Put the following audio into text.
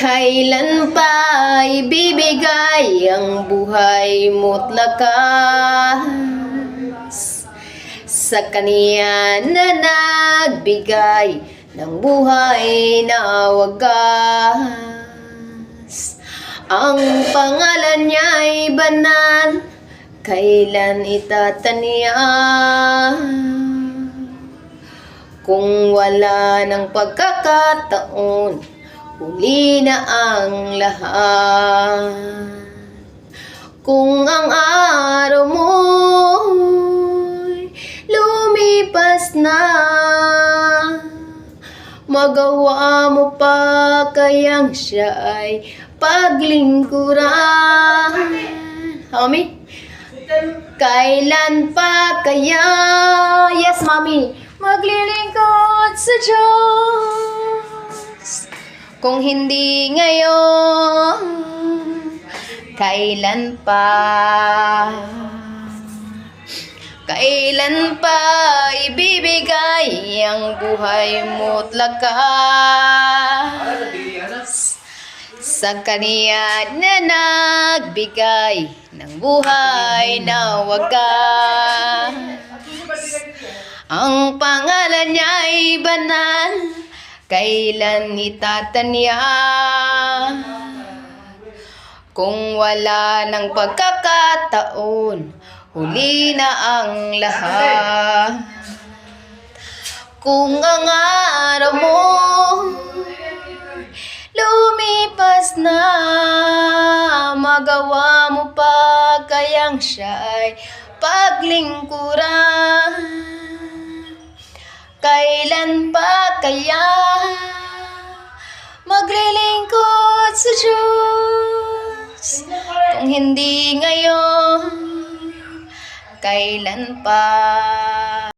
Kailan pa ibibigay ang buhay mo't lakas sa Kaniya na nagbigay ng buhay na wagas? Ang pangalan niya'y banal, kailan itatanya? Kung wala ng pagkakataon, huli na ang lahat. Kung ang araw mo'y lumipas na, magawa mo pa kayang siya ay paglingkuran? Mami? Kailan pa kaya, yes mami, maglilingkod sa Diyos? Kung hindi ngayon, kailan pa? Kailan pa ibibigay ang buhay mo't lakas sa Kaniya na nagbigay ng buhay na wagas? Ang pangalan niya'y banal, kailan itatanya? Kung wala ng pagkakataon, huli na ang lahat. Kung ang araw mo lumipas na, magawa mo pa kayang siya ay paglingkuran? Kailan pa kaya maglilingkod sa Diyos? Kung hindi ngayon, kailan pa?